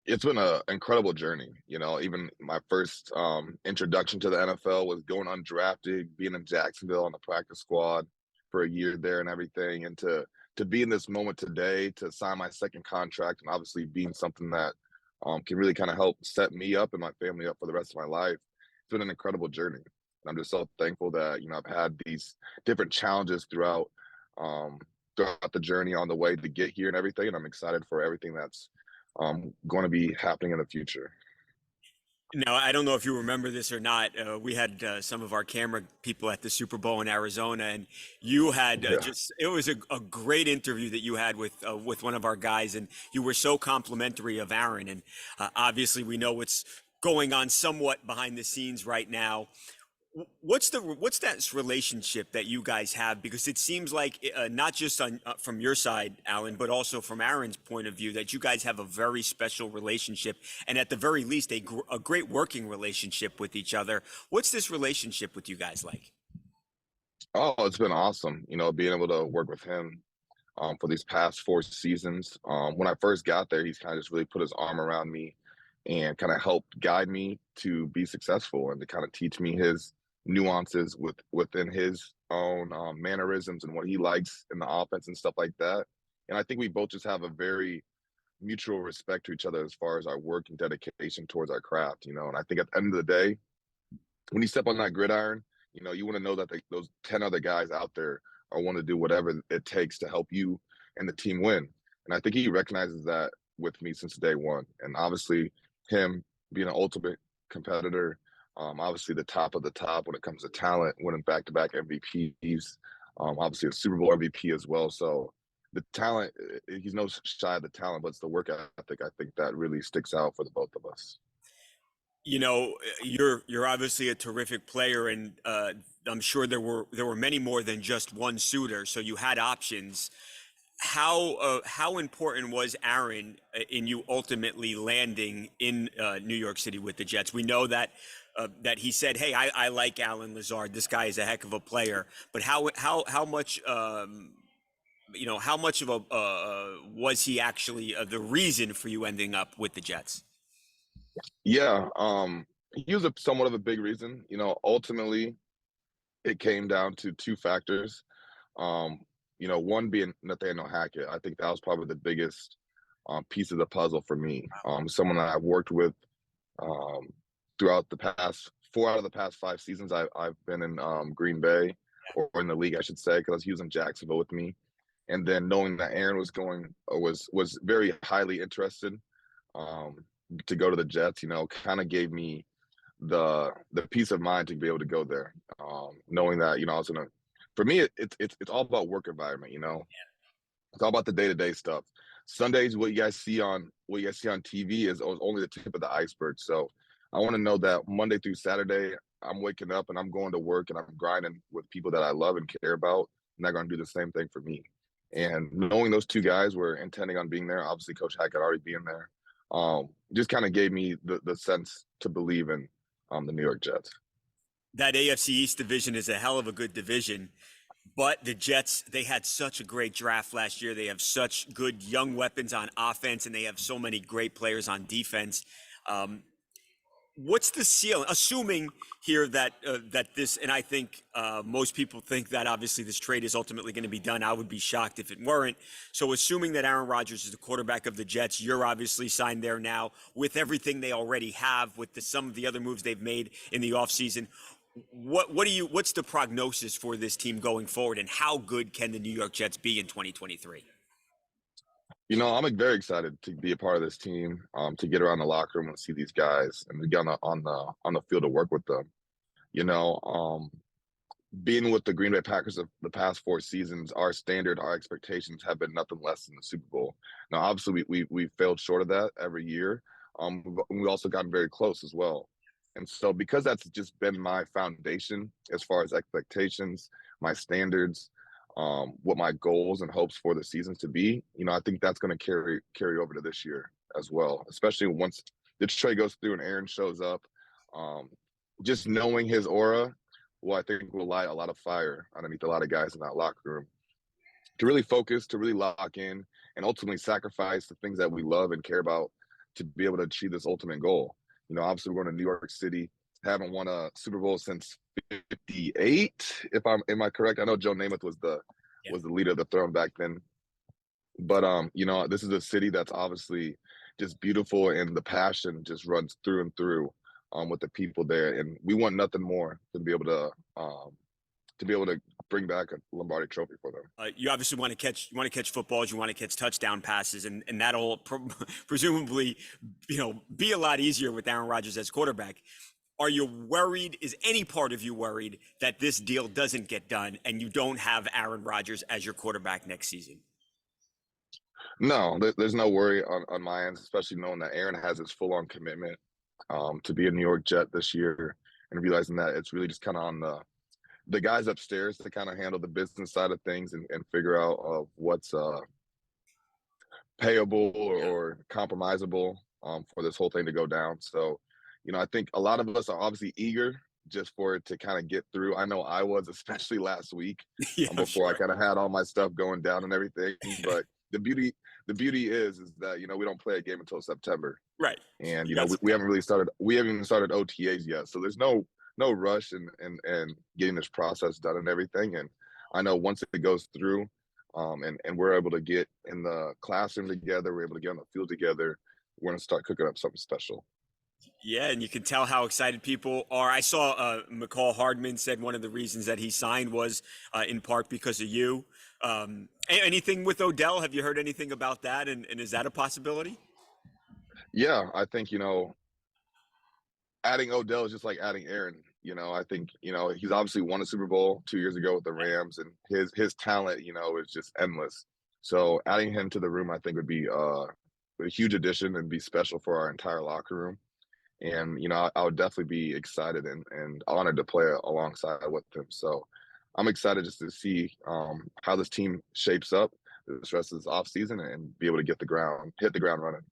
It's been an incredible journey. Even my first introduction to the NFL was going undrafted, being in Jacksonville on the practice squad for a year there and everything, and to be in this moment today to sign my second contract and obviously being something that can really kind of help set me up and my family up for the rest of my life. It's been an incredible journey. And I'm just so thankful that I've had these different challenges throughout the journey on the way to get here and everything. And I'm excited for everything that's going to be happening in the future. Now, I don't know if you remember this or not. We had some of our camera people at the Super Bowl in Arizona, and you had Yeah. it was a great interview that you had with one of our guys, and you were so complimentary of Aaron. And obviously, we know what's going on somewhat behind the scenes right now. What's that relationship that you guys have? Because it seems like not just from your side, Alan, but also from Aaron's point of view, that you guys have a very special relationship, and at the very least, a great working relationship with each other. What's this relationship with you guys like? Oh, it's been awesome. Being able to work with him for these past 4 seasons. When I first got there, he's kind of just really put his arm around me and kind of helped guide me to be successful and to kind of teach me his nuances within his own mannerisms and what he likes in the offense and stuff like that. And I think we both just have a very mutual respect to each other as far as our work and dedication towards our craft. And I think at the end of the day, when you step on that gridiron, you want to know that those 10 other guys out there are want to do whatever it takes to help you and the team win. And I think he recognizes that with me since day one. And obviously, him being an ultimate competitor, obviously the top of the top when it comes to talent, winning back-to-back MVPs, obviously a Super Bowl MVP as well. So the talent, he's no shy of the talent, but it's the work ethic, I think, that really sticks out for the both of us. You know, you're obviously a terrific player, and I'm sure there were many more than just one suitor, so you had options. How important was Aaron in you ultimately landing in New York City with the Jets? We know that he said, "Hey, I like Alan Lazard. This guy is a heck of a player." But how much how much of a was he actually the reason for you ending up with the Jets? Yeah, he was somewhat of a big reason. Ultimately, it came down to two factors. One being Nathaniel Hackett. I think that was probably the biggest piece of the puzzle for me. Someone that I've worked with um, throughout the past 4 out of the past 5 seasons. I've been in Green Bay, or in the league, I should say, because he was in Jacksonville with me. And then knowing that Aaron was going was very highly interested um, to go to the Jets, kind of gave me the peace of mind to be able to go there, knowing that I was gonna. For me, it's all about work environment. It's all about the day to day stuff. Sundays, what you guys see on TV is only the tip of the iceberg. So I want to know that Monday through Saturday, I'm waking up and I'm going to work and I'm grinding with people that I love and care about, and they're going to do the same thing for me. And knowing those two guys were intending on being there, obviously Coach Hackett already being there, just kind of gave me the sense to believe in the New York Jets. That AFC East division is a hell of a good division. But the Jets, they had such a great draft last year. They have such good young weapons on offense, and they have so many great players on defense. Um, what's the ceiling? Assuming here that this, and I think most people think that obviously this trade is ultimately going to be done. I would be shocked if it weren't. So assuming that Aaron Rodgers is the quarterback of the Jets, you're obviously signed there now with everything they already have, with some of the other moves they've made in the offseason. What's the prognosis for this team going forward, and how good can the New York Jets be in 2023? I'm very excited to be a part of this team, to get around the locker room and see these guys and to get on the field to work with them. You know, being with the Green Bay Packers of the past 4 seasons, our expectations have been nothing less than the Super Bowl. Now, obviously, we failed short of that every year. We also gotten very close as well. And so, because that's just been my foundation as far as expectations, my standards, what my goals and hopes for the seasons to be, I think that's going to carry over to this year as well. Especially once the trade goes through and Aaron shows up, um, just knowing his aura, I think will light a lot of fire underneath a lot of guys in that locker room to really focus, to really lock in, and ultimately sacrifice the things that we love and care about to be able to achieve this ultimate goal. Obviously we're going to New York City, haven't won a Super Bowl since '58. If am I correct? I know Joe Namath was the leader of the throne back then. But this is a city that's obviously just beautiful, and the passion just runs through and through with the people there. And we want nothing more than to be able to bring back a Lombardi trophy for them. You obviously want to catch footballs, you want to catch touchdown passes, and that'll presumably be a lot easier with Aaron Rodgers as quarterback. Are you worried? Is any part of you worried that this deal doesn't get done and you don't have Aaron Rodgers as your quarterback next season? No, there's no worry on my end, especially knowing that Aaron has his full-on commitment to be a New York Jet this year, and realizing that it's really just kind of on the guys upstairs to kind of handle the business side of things and figure out what's payable or compromisable for this whole thing to go down. So, I think a lot of us are obviously eager just for it to kind of get through. I know I was, especially last week, before I kind of had all my stuff going down and everything. But the beauty is that we don't play a game until September, right? And we haven't even started OTAs yet, so there's no rush in getting this process done and everything. And I know once it goes through, and we're able to get in the classroom together, we're able to get on the field together, we're going to start cooking up something special. Yeah, and you can tell how excited people are. I saw McCall Hardman said one of the reasons that he signed was in part because of you. Anything with Odell? Have you heard anything about that? And is that a possibility? Yeah, I think, adding Odell is just like adding Aaron. I think, he's obviously won a Super Bowl 2 years ago with the Rams, and his talent, is just endless. So adding him to the room, I think, would be a huge addition and be special for our entire locker room. And, I would definitely be excited and honored to play alongside with him. So I'm excited just to see how this team shapes up this rest of this offseason and be able to hit the ground running.